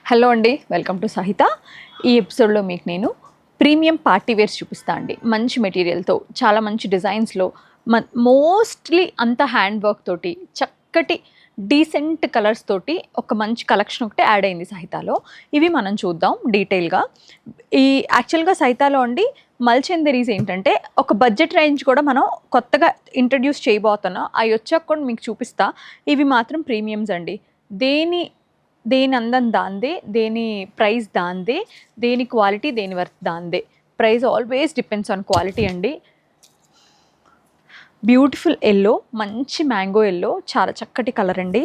Hello అండి, welcome to సహిత. ఈ ఎపిసోడ్లో మీకు నేను ప్రీమియం పార్టీ వేర్స్ చూపిస్తా అండి. మంచి మెటీరియల్తో, చాలా మంచి డిజైన్స్లో, మోస్ట్లీ అంత హ్యాండ్ వర్క్ తోటి, చక్కటి డీసెంట్ కలర్స్ తోటి ఒక మంచి కలెక్షన్ ఒకటి యాడ్ అయింది సహితాలో. ఇవి మనం చూద్దాం డీటెయిల్గా. ఈ యాక్చువల్గా సహితాలో అండి మల్చందరీస్ ఏంటంటే ఒక బడ్జెట్ రేంజ్ కూడా మనం కొత్తగా ఇంట్రడ్యూస్ చేయబోతున్నాం. అవి వచ్చాక కూడా మీకు చూపిస్తా. ఇవి మాత్రం ప్రీమియమ్స్ అండి. దేని అందం దాందే, దేని ప్రైస్ దాందే, దేని క్వాలిటీ దేని వర్త్ దాందే. Price always depends on quality అండి. బ్యూటిఫుల్ ఎల్లో, మంచి మ్యాంగో ఎల్లో, చాలా చక్కటి కలర్ అండి.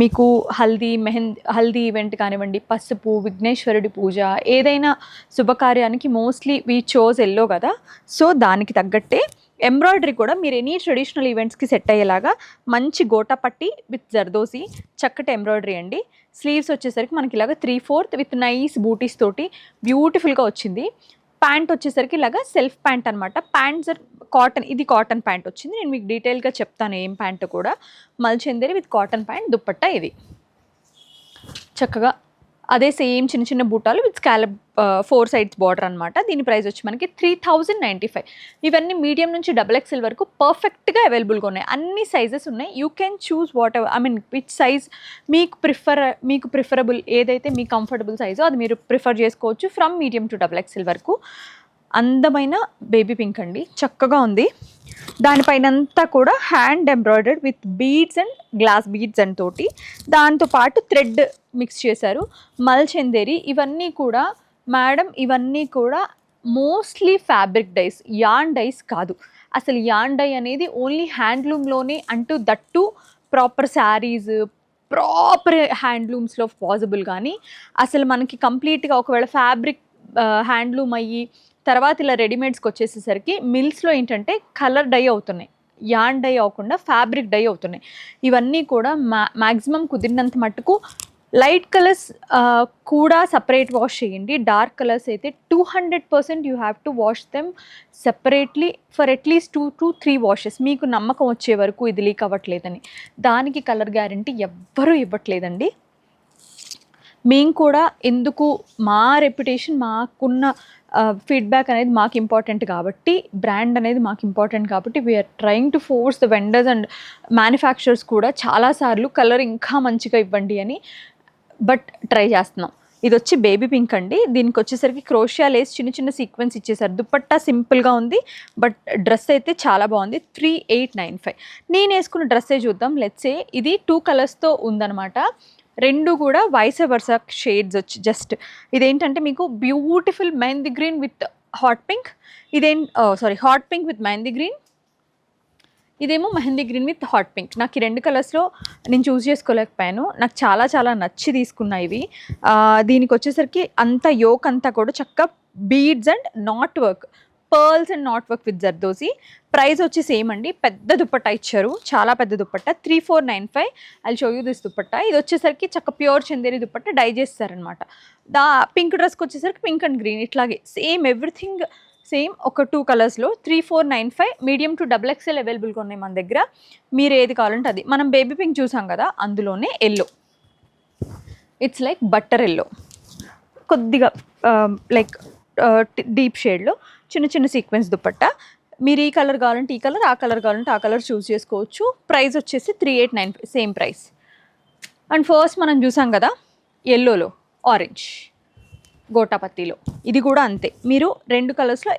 మీకు హల్దీ ఈవెంట్ కానివ్వండి, పసుపు, విఘ్నేశ్వరుడి పూజ, ఏదైనా శుభకార్యానికి మోస్ట్లీ వీ చోజ్ ఎల్లో కదా. సో దానికి తగ్గట్టే ఎంబ్రాయిడరీ కూడా మీరు ఎనీ ట్రెడిషనల్ ఈవెంట్స్కి సెట్ అయ్యేలాగా మంచి గోటా పట్టి విత్ జర్దోసి, చక్కటి ఎంబ్రాయిడరీ అండి. స్లీవ్స్ వచ్చేసరికి మనకి ఇలాగ 3/4 విత్ నైస్ బూటీస్ తోటి బ్యూటిఫుల్గా వచ్చింది. ప్యాంట్ వచ్చేసరికి ఇలాగా సెల్ఫ్ ప్యాంట్ అనమాట. ప్యాంట్స్ కాటన్, ఇది కాటన్ ప్యాంట్ వచ్చింది. నేను మీకు డీటెయిల్గా చెప్తాను ఏం ప్యాంట్ కూడా. మల్చందరి విత్ కాటన్ ప్యాంట్, దుప్పట్టా ఇది చక్కగా అదే సేమ్ చిన్న చిన్న బూటాలు విత్ స్కాలప్ 4 సైడ్స్ బార్డర్ అనమాట. దీని ప్రైస్ వచ్చి మనకి 3095. ఇవన్నీ మీడియం నుంచి XXL వరకు పర్ఫెక్ట్గా అవైలబుల్గా ఉన్నాయి. అన్ని సైజెస్ ఉన్నాయి. You can choose what ever, I mean which size మీకు ప్రిఫరబుల్, ఏదైతే మీ కంఫర్టబుల్ సైజో అది మీరు ప్రిఫర్ చేసుకోవచ్చు. ఫ్రమ్ మీడియం టు XXL వరకు. అందమైన బేబీ పింక్ అండి, చక్కగా ఉంది. దానిపైనంతా కూడా hand embroidered with beads and glass beads and తోటి, దాంతోపాటు థ్రెడ్ మిక్స్ చేశారు. మల్చందేరి ఇవన్నీ కూడా మేడం, ఇవన్నీ కూడా mostly fabric dyes, yarn dyes కాదు. అసలు యాన్ డై అనేది ఓన్లీ హ్యాండ్లూమ్లోనే అంటూ, దట్టు ప్రాపర్ శారీస్, ప్రాపర్ హ్యాండ్లూమ్స్లో పాసిబుల్. కానీ అసలు మనకి కంప్లీట్గా ఒకవేళ ఫ్యాబ్రిక్ హ్యాండ్లూమ్ అయ్యి తర్వాత ఇలా రెడీమేడ్స్కి వచ్చేసేసరికి మిల్స్లో ఏంటంటే కలర్ డై అవుతున్నాయి, యాన్ డై అవ్వకుండా ఫ్యాబ్రిక్ డై అవుతున్నాయి. ఇవన్నీ కూడా మ్యాక్సిమం కుదిరినంత మట్టుకు లైట్ కలర్స్ కూడా సపరేట్ వాష్ చేయండి. డార్క్ కలర్స్ అయితే 200% you have to wash them separately for at least 2 to 3 washes. మీకు నమ్మకం వచ్చే వరకు ఇది లీక్ అవ్వట్లేదని. దానికి కలర్ గ్యారంటీ ఎవ్వరూ ఇవ్వట్లేదండి. మేము కూడా ఎందుకు, మా రెప్యుటేషన్, మాకున్న ఫీడ్బ్యాక్ అనేది మాకు ఇంపార్టెంట్ కాబట్టి, బ్రాండ్ అనేది మాకు ఇంపార్టెంట్ కాబట్టి, we are trying to force the vendors and manufacturers కూడా చాలాసార్లు కలర్ ఇంకా మంచిగా ఇవ్వండి అని, బట్ ట్రై చేస్తున్నాం. ఇది వచ్చి బేబీ పింక్ అండి. దీనికి వచ్చేసరికి క్రోషియా లేస్ చిన్న చిన్న సీక్వెన్స్ ఇచ్చేసారు. దుప్పట్టా సింపుల్గా ఉంది, బట్ డ్రెస్ అయితే చాలా బాగుంది. 3895. నేను వేసుకున్న డ్రెస్సే చూద్దాం. లెట్సే ఇది 2 కలర్స్తో ఉందన్నమాట. రెండు కూడా వైస్ వర్సా షేడ్స్ వచ్చి జస్ట్ ఇదేంటంటే మీకు beautiful mehndi green with hot pink, hot pink with mehndi green, ఇదేమో mehndi green with hot pink. నాకు ఈ 2 కలర్స్లో నేను చూస్ చేసుకోలేకపోయాను. నాకు చాలా చాలా నచ్చి తీసుకున్నా ఇవి. దీనికి వచ్చేసరికి అంత యోక్ అంతా కూడా చక్కగా beads and not work, pearls and not work with zardozi. Price వచ్చి సేమ్ అండి. పెద్ద దుప్పట్టా ఇచ్చారు, చాలా పెద్ద dupatta. 3495. I show you this dupatta. ఇది వచ్చేసరికి చక్క ప్యూర్ చందేరి దుప్పట్టా డై చేస్తారనమాట. పింక్ డ్రెస్కి వచ్చేసరికి పింక్ అండ్ గ్రీన్, ఇట్లాగే సేమ్ ఎవ్రీథింగ్ సేమ్. ఒక 2 కలర్స్లో 3495. మీడియం టు XXL అవైలబుల్గా ఉన్నాయి మన దగ్గర. మీరు ఏది కావాలంటే అది. మనం బేబీ పింక్ చూసాం కదా, అందులోనే yellow, it's like butter yellow, కొద్దిగా లైక్ డీప్ షేడ్లో చిన్న చిన్న సీక్వెన్స్ దుప్పట్టా. మీరు ఈ కలర్ కావాలంటే ఈ కలర్, ఆ కలర్ కావాలంటే ఆ కలర్ చూస్ చేసుకోవచ్చు. ప్రైస్ వచ్చేసి 3895, సేమ్ ప్రైస్. అండ్ ఫస్ట్ మనం చూసాం కదా ఎల్లోలో ఆరెంజ్ గోటాపత్తిలో, ఇది కూడా అంతే. మీరు 2 కలర్స్లో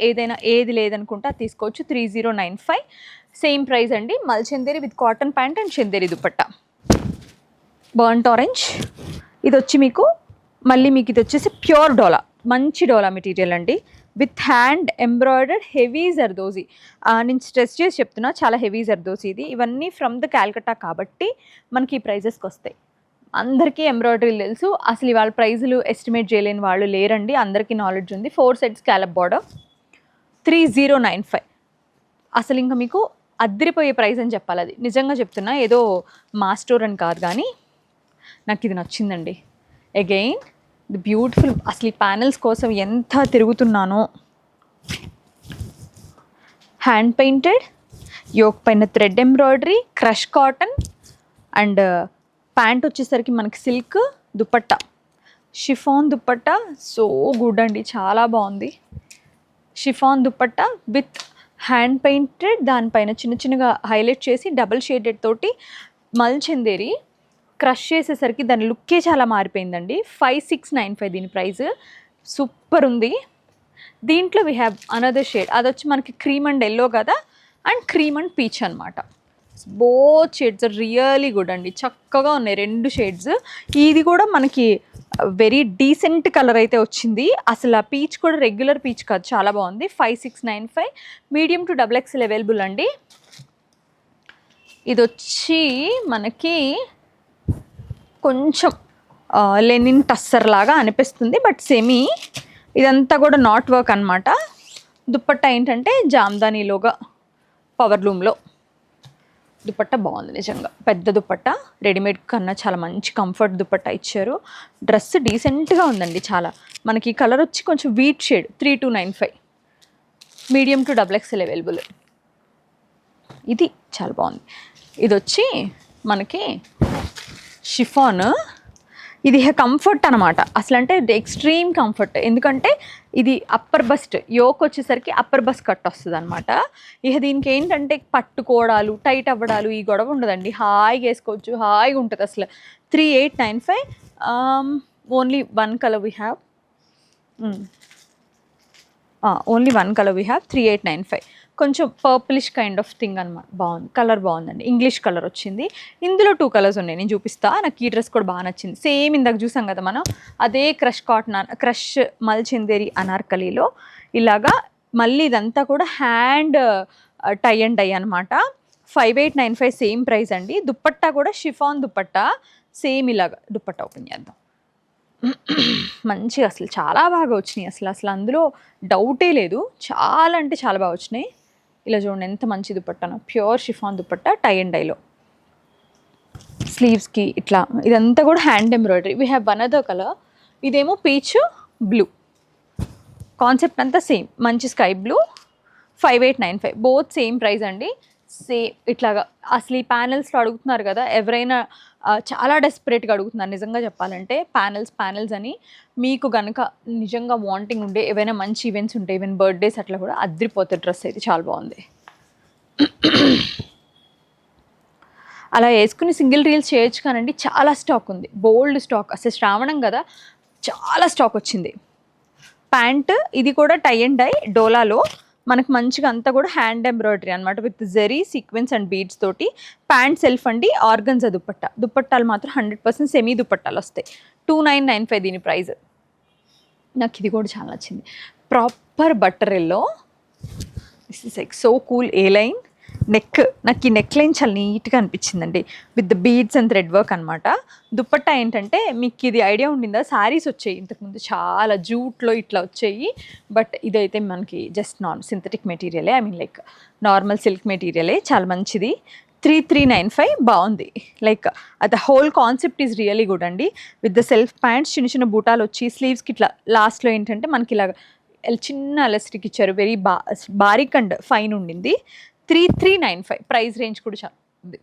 ఏది లేదనుకుంటే అది తీసుకోవచ్చు. 3095, సేమ్ ప్రైస్ అండి. మల్చందేరి with cotton pant and Chanderi dupatta. Burnt orange, ఇది వచ్చి మీకు ఇది వచ్చేసి ప్యూర్ డోలా, మంచి డోలా మెటీరియల్ అండి, with hand embroidered heavy zardozi. నేను స్ట్రెస్ చేసి చెప్తున్నా, చాలా హెవీ జర్దోసి ఇది. ఇవన్నీ ఫ్రమ్ ద క్యాల్కటా కాబట్టి మనకి ఈ ప్రైజెస్కి వస్తాయి. అందరికీ ఎంబ్రాయిడరీలు తెలుసు, అసలు ఇవాళ ప్రైజులు ఎస్టిమేట్ చేయలేని వాళ్ళు లేరండి, అందరికీ నాలెడ్జ్ ఉంది. 4 సైడ్స్ స్కాలప్ బార్డర్, 3095. అసలు ఇంకా మీకు అద్దరిపోయే ప్రైస్ అని చెప్పాలి. అది నిజంగా చెప్తున్నా, ఏదో మా స్టోర్ అని కాదు, కానీ నాకు ఇది నచ్చిందండి. అగైన్ ది బ్యూటిఫుల్, అసలు ఈ ప్యానెల్స్ కోసం ఎంత తిరుగుతున్నానో. హ్యాండ్ పెయింటెడ్, యోక్ పైన thread embroidery, crush cotton, and pant వచ్చేసరికి మనకి silk, dupatta chiffon dupatta so good అండి, చాలా బాగుంది. Chiffon dupatta with hand painted, దానిపైన చిన్న చిన్నగా హైలైట్ చేసి డబుల్ షేడెడ్ తోటి మల్చందేరి క్రష్ చేసేసరికి దాని లుక్కే చాలా మారిపోయిందండి. 5695 దీని ప్రైస్. సూపర్ ఉంది. దీంట్లో వీ హ్యావ్ అనదర్ షేడ్, అది వచ్చి మనకి క్రీమ్ అండ్ ఎల్లో కదా, అండ్ క్రీమ్ అండ్ పీచ్ అనమాట. Both shades are really good అండి, చక్కగా ఉన్నాయి 2 షేడ్స్. ఇది కూడా మనకి వెరీ డీసెంట్ కలర్ అయితే వచ్చింది. అసలు ఆ పీచ్ కూడా రెగ్యులర్ పీచ్ కాదు, చాలా బాగుంది. 5695 మీడియం టు XXL అవైలబుల్ అండి. ఇది వచ్చి మనకి కొంచెం లెనిన్ టస్సర్ లాగా అనిపిస్తుంది, బట్ సెమీ. ఇదంతా కూడా నాట్ వర్క్ అనమాట. దుపట్టా ఏంటంటే జామ్దానీలోగా పవర్ లూమ్లో దుపట్టా బాగుంది నిజంగా. పెద్ద దుపట్టా, రెడీమేడ్ కన్నా చాలా మంచి కంఫర్ట్ దుపట్టా ఇచ్చారు. డ్రెస్ డీసెంట్గా ఉందండి చాలా. మనకి కలర్ వచ్చి కొంచెం wheat shade, 3295 medium to XXL available. ఇది చాలా బాగుంది. ఇది వచ్చి మనకి షిఫాన్. ఇది కంఫర్ట్ అనమాట, అసలు అంటే ఎక్స్ట్రీమ్ కంఫర్ట్. ఎందుకంటే ఇది అప్పర్ బస్ట్ యోక్ వచ్చేసరికి అప్పర్ బస్ట్ కట్ వస్తుంది అనమాట. ఇక దీనికి ఏంటంటే పట్టుకోవడాలు, టైట్ అవ్వడాలు ఈ గొడవ ఉండదండి. హాయిగా వేసుకోవచ్చు, హాయిగా ఉంటుంది అసలు. 3895 only 1 colour we have. Only 1 colour we have. 3895 కొంచెం పర్పులిష్ కైండ్ ఆఫ్ థింగ్ అనమాట. బాగుంది, కలర్ బాగుందండి. ఇంగ్లీష్ కలర్ వచ్చింది. ఇందులో 2 కలర్స్ ఉన్నాయి, నేను చూపిస్తా. నాకు ఈ డ్రెస్ కూడా బాగా నచ్చింది. సేమ్ ఇందాక చూసాం కదా మనం, అదే క్రష్ కాటన్, క్రష్ మల్చందేరి అనార్కలీలో ఇలాగా. మళ్ళీ ఇదంతా కూడా హ్యాండ్ టై అండ్ డై అనమాట. 5895 సేమ్ ప్రైస్ అండి. దుపట్టా కూడా షిఫాన్ దుపట్టా, సేమ్ ఇలాగా. దుపట్టా ఓపెన్ చేద్దాం. మంచిగా అసలు చాలా బాగా వచ్చినాయి. అసలు అందులో డౌటే లేదు, చాలా అంటే చాలా బాగా వచ్చినాయి. ఇలా చూడండి ఎంత మంచి దుపట్టానో, pure chiffon dupatta, tie and డైలో. స్లీవ్స్కి ఇట్లా ఇదంతా కూడా hand embroidery. We have one other colour. ఇదేమో పీచ్ బ్లూ, కాన్సెప్ట్ అంతా సేమ్, మంచి sky blue. 5895 both same price అండి. సేమ్ ఇట్లాగా. అసలు ఈ ప్యానెల్స్లో అడుగుతున్నారు కదా ఎవరైనా, చాలా డెస్పరేట్గా అడుగుతున్నారు నిజంగా చెప్పాలంటే. ప్యానెల్స్ అని మీకు కనుక నిజంగా వాంటింగ్ ఉండే, ఏవైనా మంచి ఈవెంట్స్ ఉంటే, ఈవెన్ బర్త్డేస్ అట్లా కూడా అద్రిపోతుంది డ్రెస్ అయితే. చాలా బాగుంది. అలా వేసుకుని సింగిల్ రీల్స్ చేయొచ్చు కానండి, చాలా స్టాక్ ఉంది, బోల్డ్ స్టాక్. అసలు శ్రావణం కదా, చాలా స్టాక్ వచ్చింది. ప్యాంట్ ఇది కూడా టై అండ్ డై డోలాలో మనకు మంచిగా అంతా కూడా హ్యాండ్ ఎంబ్రాయిడరీ అనమాట, with zari sequence and beads తోటి. ప్యాంట్ సెల్ఫ్ అండి, ఆర్గన్జా దుపట్టా. దుపట్టాలు మాత్రం 100% సెమీ దుపట్టాలు వస్తాయి. 2995 దీని ప్రైస్. నాకు ఇది కూడా చాలా నచ్చింది, proper butter yellow. This is like so cool. A line neck, నాకు ఈ నెక్ లైన్ చాలా నీట్గా అనిపించిందండి, with the beads and thread work అనమాట. దుపట్టా ఏంటంటే మీకు ఇది ఐడియా ఉండిందా, శారీస్ వచ్చాయి ఇంతకుముందు చాలా జూట్లో ఇట్లా వచ్చాయి, బట్ ఇదైతే మనకి జస్ట్ సింథటిక్ మెటీరియలే, I mean like normal silk మెటీరియలే. చాలా మంచిది. 3395 బాగుంది. Like the whole concept is really good అండి. విత్ ద సెల్ఫ్ ప్యాంట్స్, చిన్న చిన్న బూటాలు వచ్చి స్లీవ్స్కి ఇట్లా లాస్ట్లో ఏంటంటే మనకి ఇలాగ చిన్న ఎలాస్టిక్ ఇచ్చారు. వెరీ బారిక్ అండ్ ఫైన్ ఉండింది. 3395 ప్రైస్ రేంజ్ కూడా చాలా ఉంది.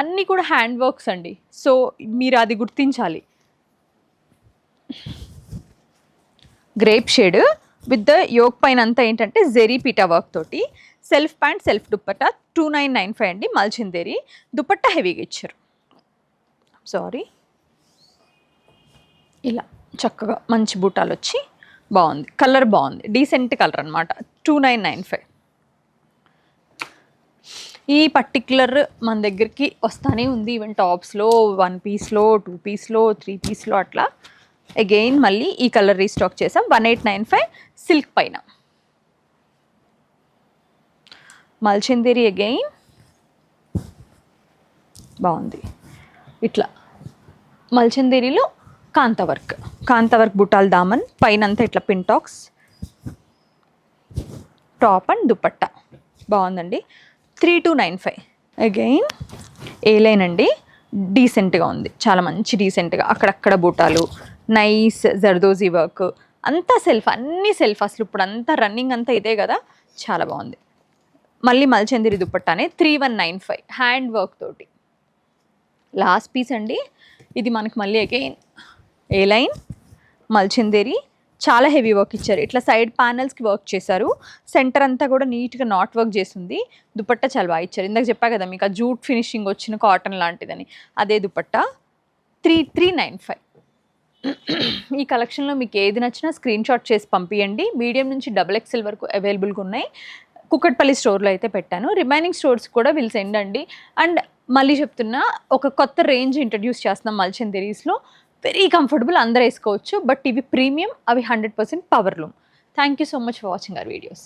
అన్నీ కూడా హ్యాండ్ వర్క్స్ అండి, సో మీరు అది గుర్తించాలి. Grape shade with the yoke పైన అంతా ఏంటంటే జెరీ పీటా వర్క్ తోటి. Self pant, self dupatta. 2995 అండి. మల్చందేరి దుపట్టా హెవీగా ఇచ్చారు. సారీ, ఇలా చక్కగా మంచి బూటాలు వచ్చి బాగుంది. కలర్ బాగుంది, డీసెంట్ కలర్ అనమాట. 2995. ఈ పర్టిక్యులర్ మన దగ్గరికి వస్తానే ఉంది. ఈవెన్ టాప్స్లో 1 పీస్లో, 2 పీస్లో, 3 పీస్లో అట్లా. అగైన్ మళ్ళీ ఈ కలర్ రీస్టాక్ చేసాం. 1895 సిల్క్ పైన మల్చందేరి. అగైన్ బాగుంది. ఇట్లా మల్చందేరిలో కాంతావర్క్ బుటాల్ దామన్ పైన అంతా ఇట్లా పింటాక్స్, టాప్ అండ్ దుపట్టా బాగుందండి. 3295. అగైన్ ఏ లైన్ అండి, డీసెంట్గా ఉంది, చాలా మంచి డీసెంట్గా. అక్కడక్కడ బూటాలు, నైస్ జర్దోజీ వర్క్, అంతా సెల్ఫ్, అన్నీ సెల్ఫ్. అసలు ఇప్పుడు అంతా రన్నింగ్ అంతా ఇదే కదా, చాలా బాగుంది. మళ్ళీ మల్చందిరి దుపట్టానే 3195 హ్యాండ్ వర్క్ తోటి. లాస్ట్ పీస్ అండి ఇది మనకి. మళ్ళీ అగైన్ ఏ లైన్ మల్చిందేరి, చాలా హెవీ వర్క్ ఇచ్చారు. ఇట్లా సైడ్ ప్యానెల్స్కి వర్క్ చేశారు. సెంటర్ అంతా కూడా నీట్గా నాట్ వర్క్ చేసింది. దుపట్టా చాలా బాగా ఇచ్చారు. ఇందాక చెప్పా కదా మీకు ఆ జూట్ ఫినిషింగ్ వచ్చిన కాటన్ లాంటిదని, అదే దుపట్టా. 3395. ఈ కలెక్షన్లో మీకు ఏది నచ్చినా స్క్రీన్ షాట్ చేసి పంపించండి. మీడియం నుంచి XXL వరకు అవైలబుల్గా ఉన్నాయి. కుక్కట్పల్లి స్టోర్లో అయితే పెట్టాను. రిమైనింగ్ స్టోర్స్ కూడా వీళ్ళు సెండ్ అండి. అండ్ మళ్ళీ చెప్తున్నా, ఒక కొత్త రేంజ్ ఇంట్రడ్యూస్ చేస్తున్నాం మల్చందేరీస్లో. వెరీ కంఫర్టబుల్, అందరూ వేసుకోవచ్చు. బట్ ఇవి ప్రీమియం, అవి 100% power loom. Thank you so much for watching our videos.